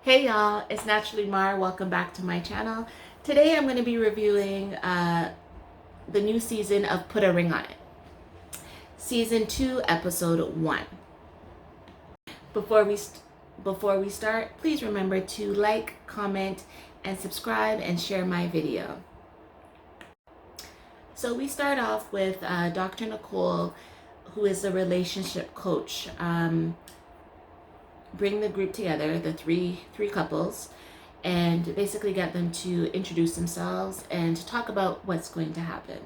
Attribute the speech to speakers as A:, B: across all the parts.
A: Hey y'all, it's Naturally Mar. Welcome back to my channel. Today I'm going to be reviewing the new season of Put a Ring on It. Season 2, Episode 1. Before we start, please remember to like, comment, and subscribe and share my video. So we start off with Dr. Nicole, who is the relationship coach. Bring the group together, the three couples, and basically get them to introduce themselves and to talk about what's going to happen.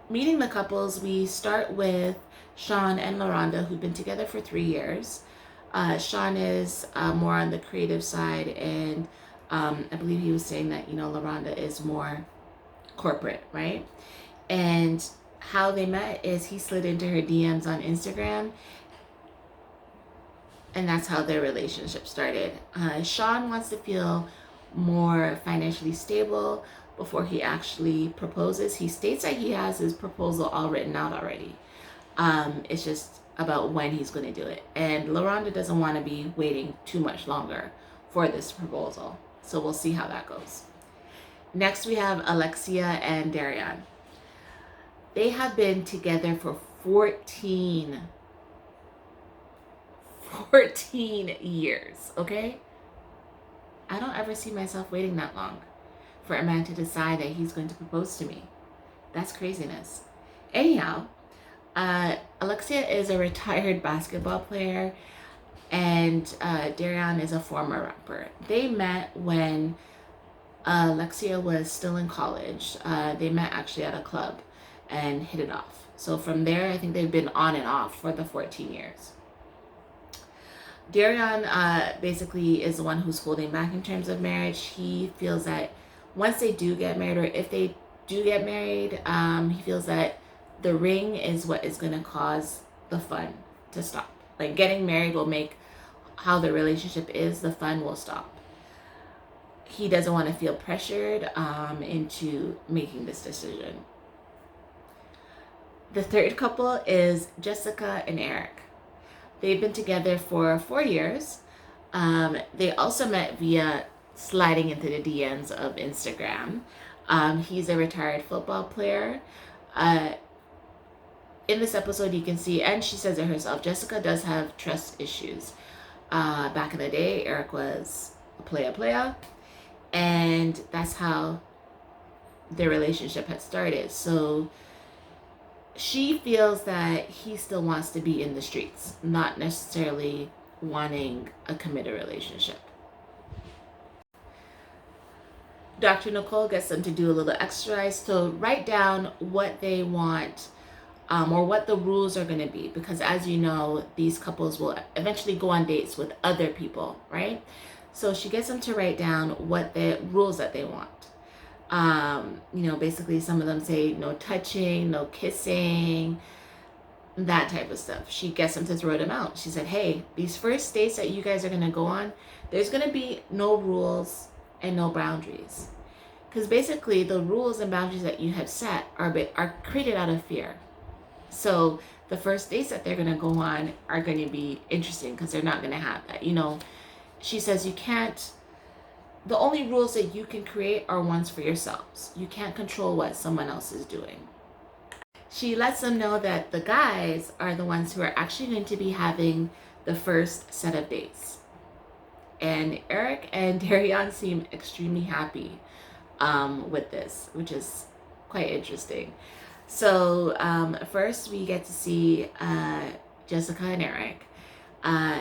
A: Meeting the couples, we start with Sean and LaRonda, who've been together for 3 years. Sean is more on the creative side, and I believe he was saying that, LaRonda is more corporate, right? And how they met is he slid into her DMs on Instagram, and that's how their relationship started. Sean wants to feel more financially stable before he actually proposes. He states that he has his proposal all written out already. It's just about when he's going to do it. And LaRonda doesn't want to be waiting too much longer for this proposal. So we'll see how that goes. Next, we have Alexia and Darian. They have been together for 14 years, okay? I don't ever see myself waiting that long for a man to decide that he's going to propose to me. That's craziness. Anyhow, Alexia is a retired basketball player, and Darian is a former rapper. They met when Alexia was still in college. They met actually at a club and hit it off. So from there, I think they've been on and off for the 14 years. Darian basically is the one who's holding back in terms of marriage. He feels that once they do get married, or if they do get married, he feels that the ring is what is going to cause the fun to stop. Like, getting married will make how the relationship is, the fun will stop. He doesn't want to feel pressured into making this decision. The third couple is Jessica and Eric. They've been together for 4 years. They also met via sliding into the DMs of Instagram. He's a retired football player. In this episode, you can see, and she says it herself, Jessica does have trust issues. Back in the day, Eric was a player, and that's how their relationship had started. So she feels that he still wants to be in the streets, not necessarily wanting a committed relationship. Dr. Nicole gets them to do a little exercise to write down what they want, or what the rules are going to be, because as you know, these couples will eventually go on dates with other people, right? So she gets them to write down what the rules that they want. Basically some of them say no touching, no kissing, that type of stuff. She gets them to throw them out. She said, hey, these first dates that you guys are going to go on, there's going to be no rules and no boundaries. Because basically the rules and boundaries that you have set are created out of fear. So the first dates that they're going to go on are going to be interesting because they're not going to have that. She says the only rules that you can create are ones for yourselves. You can't control what someone else is doing. She lets them know that the guys are the ones who are actually going to be having the first set of dates. And Eric and Darian seem extremely happy with this, which is quite interesting. So first we get to see Jessica and Eric.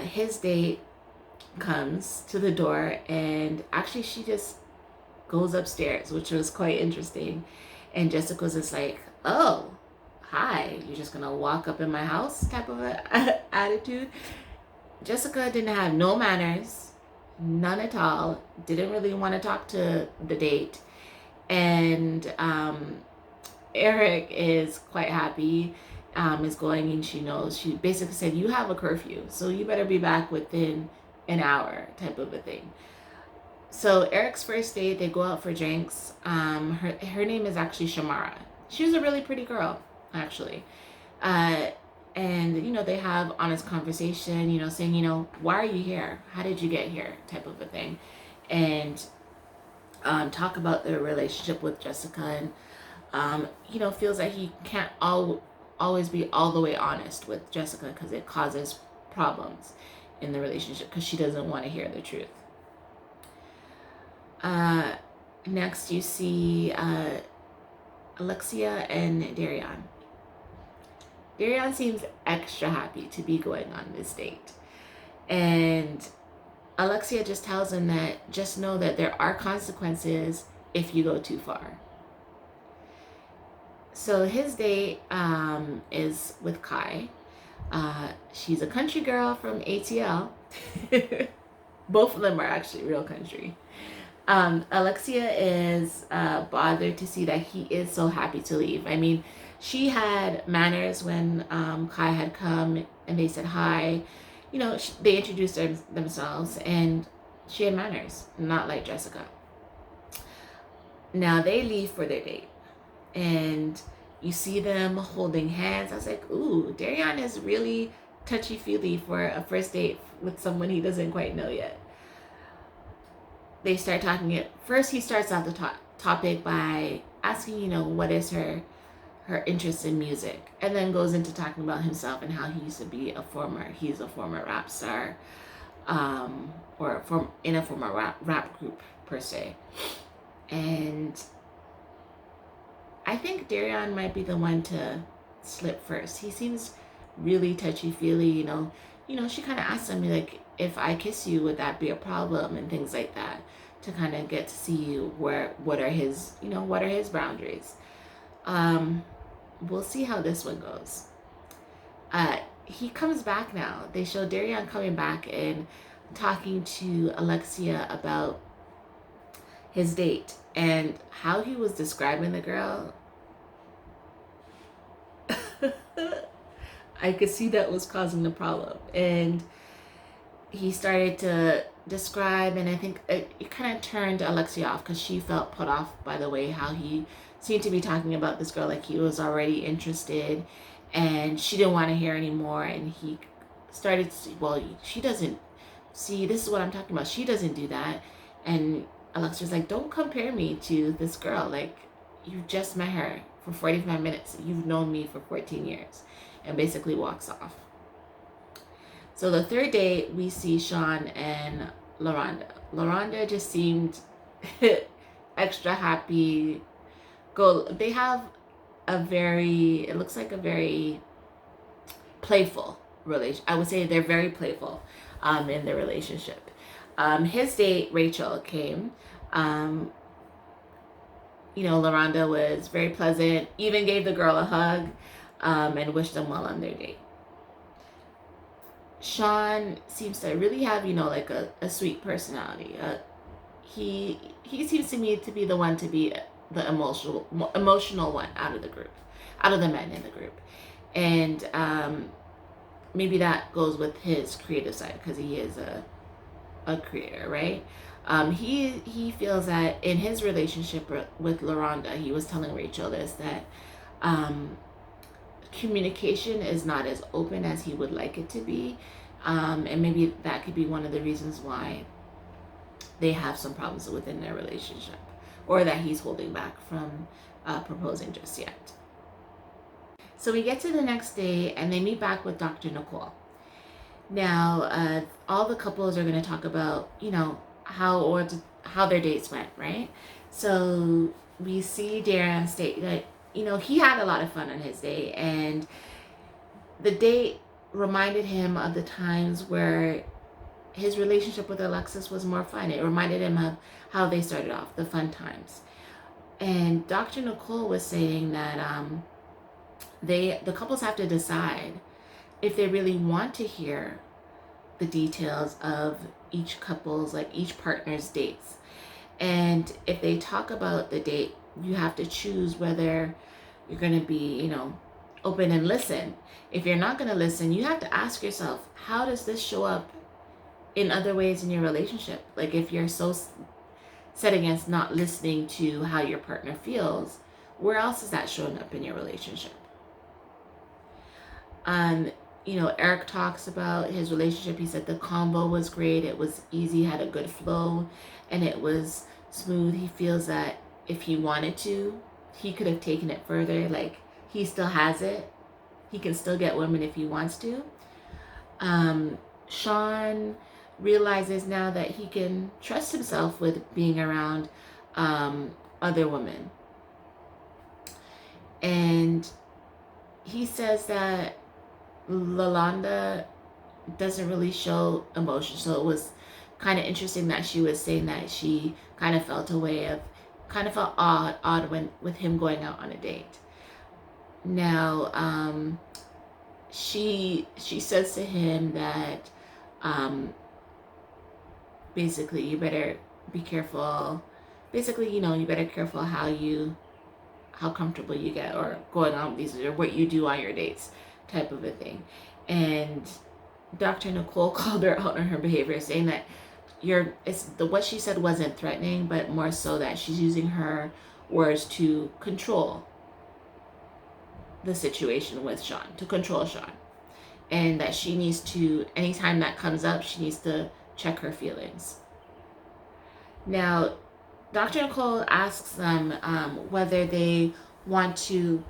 A: His date comes to the door, and actually she just goes upstairs, which was quite interesting. And Jessica's just like, oh, hi, you're just gonna walk up in my house type of a attitude. Jessica didn't have no manners, none at all, didn't really want to talk to the date. And Eric is quite happy, is going, and she basically said, you have a curfew, so you better be back within an hour type of a thing. So Eric's first date, they go out for drinks. Her name is actually Shamara. She was a really pretty girl, actually. And, they have honest conversation, saying, why are you here? How did you get here? Type of a thing. And talk about their relationship with Jessica. And, feels like he can't always be all the way honest with Jessica because it causes problems in the relationship because she doesn't want to hear the truth. Next, you see Alexia and Darian. Darian seems extra happy to be going on this date. And Alexia just tells him that just know that there are consequences if you go too far. So his date is with Kai. She's a country girl from ATL. Both of them are actually real country. Alexia is bothered to see that he is so happy to leave. I mean, she had manners when Kai had come and they said hi. They introduced themselves and she had manners, not like Jessica. Now they leave for their date and you see them holding hands. I was like, ooh, Darian is really touchy-feely for a first date with someone he doesn't quite know yet. They start talking. First, he starts out the topic by asking, what is her interest in music, and then goes into talking about himself and how he used to be he's a former rap star, or in a former rap group per se. And I think Darian might be the one to slip first. He seems really touchy-feely, she kind of asked him, like, if I kiss you, would that be a problem, and things like that, to kind of get to see what are his boundaries. We'll see how this one goes. He comes back now. They show Darian coming back and talking to Alexia about his date and how he was describing the girl. I could see that was causing the problem. And he started to describe, and I think it kind of turned Alexia off because she felt put off by the way how he seemed to be talking about this girl like he was already interested, and she didn't want to hear anymore. And he started to say, well, she doesn't see, this is what I'm talking about, she doesn't do that. And Alexia's like, don't compare me to this girl, like, you just met her for 45 minutes, you've known me for 14 years, and basically walks off. So the third day, we see Sean and LaRonda. LaRonda just seemed extra happy. They have it looks like a very playful relation. I would say they're very playful in their relationship. His date, Rachel, came. LaRonda was very pleasant, even gave the girl a hug, and wished them well on their date. Sean seems to really have, like a sweet personality. He seems to me to be the one to be the emotional one out of the men in the group. And maybe that goes with his creative side because he is a creator, right? He feels that in his relationship with LaRonda, he was telling Rachel this, that communication is not as open as he would like it to be, and maybe that could be one of the reasons why they have some problems within their relationship, or that he's holding back from proposing just yet. So we get to the next day and they meet back with Dr. Nicole. Now, all the couples are going to talk about, how their dates went, right? So we see Darian state that, he had a lot of fun on his date, and the date reminded him of the times where his relationship with Alexis was more fun. It reminded him of how they started off, the fun times. And Dr. Nicole was saying that the couples have to decide if they really want to hear the details of each partner's dates. And if they talk about the date, you have to choose whether you're going to be, open and listen. If you're not going to listen, you have to ask yourself, how does this show up in other ways in your relationship? Like, if you're so set against not listening to how your partner feels, where else is that showing up in your relationship? Eric talks about his relationship. He said the combo was great. It was easy, had a good flow, and it was smooth. He feels that if he wanted to, he could have taken it further. Like, he still has it. He can still get women if he wants to. Sean realizes now that he can trust himself with being around other women. And he says that Lalonda doesn't really show emotion. So it was kind of interesting that she was saying that she kind of felt odd when with him going out on a date. Now, she says to him that basically you better be careful. Basically, you better careful how comfortable you get or going on with these or what you do on your dates type of a thing. And Dr. Nicole called her out on her behavior, saying that what she said wasn't threatening, but more so that she's using her words to control the situation with Sean, to control Sean. And that she needs to, anytime that comes up, she needs to check her feelings. Now, Dr. Nicole asks them whether they want to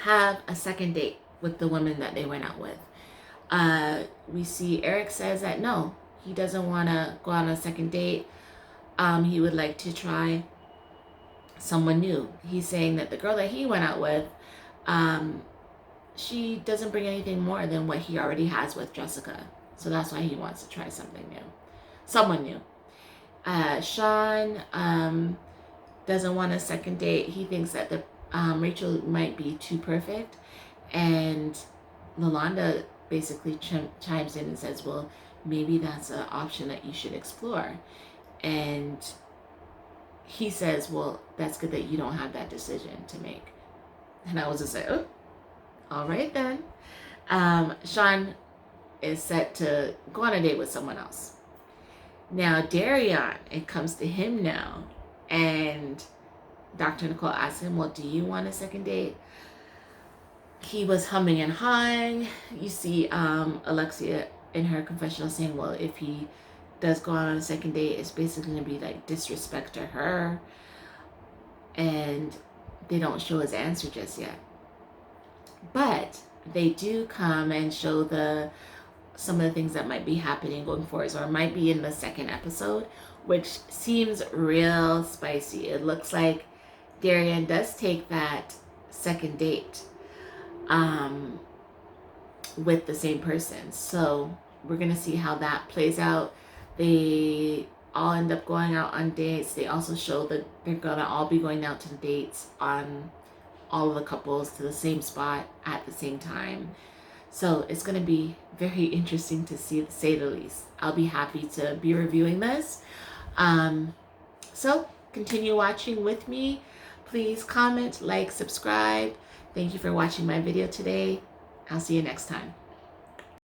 A: have a second date with the women that they went out with. We see Eric says that no, he doesn't want to go on a second date. He would like to try someone new. He's saying that the girl that he went out with, she doesn't bring anything more than what he already has with Jessica. So that's why he wants to try something new. Someone new. Sean doesn't want a second date. He thinks that Rachel might be too perfect. And Lalonda basically chimes in and says, well, maybe that's an option that you should explore. And he says, well, that's good that you don't have that decision to make. And I was just like, oh, all right then. Sean is set to go on a date with someone else. Now, Darian, it comes to him now. And Dr. Nicole asks him, well, do you want a second date? He was humming and hawing. You see Alexia in her confessional saying, well, if he does go on a second date, it's basically going to be like disrespect to her. And they don't show his answer just yet. But they do come and show some of the things that might be happening going forward, or might be in the second episode, which seems real spicy. It looks like Darian does take that second date with the same person. So we're going to see how that plays out. They all end up going out on dates. They also show that they're going to all be going out to dates on all of the couples to the same spot at the same time. So it's going to be very interesting to see, to say the least. I'll be happy to be reviewing this. So continue watching with me. Please comment, like, subscribe. Thank you for watching my video today. I'll see you next time.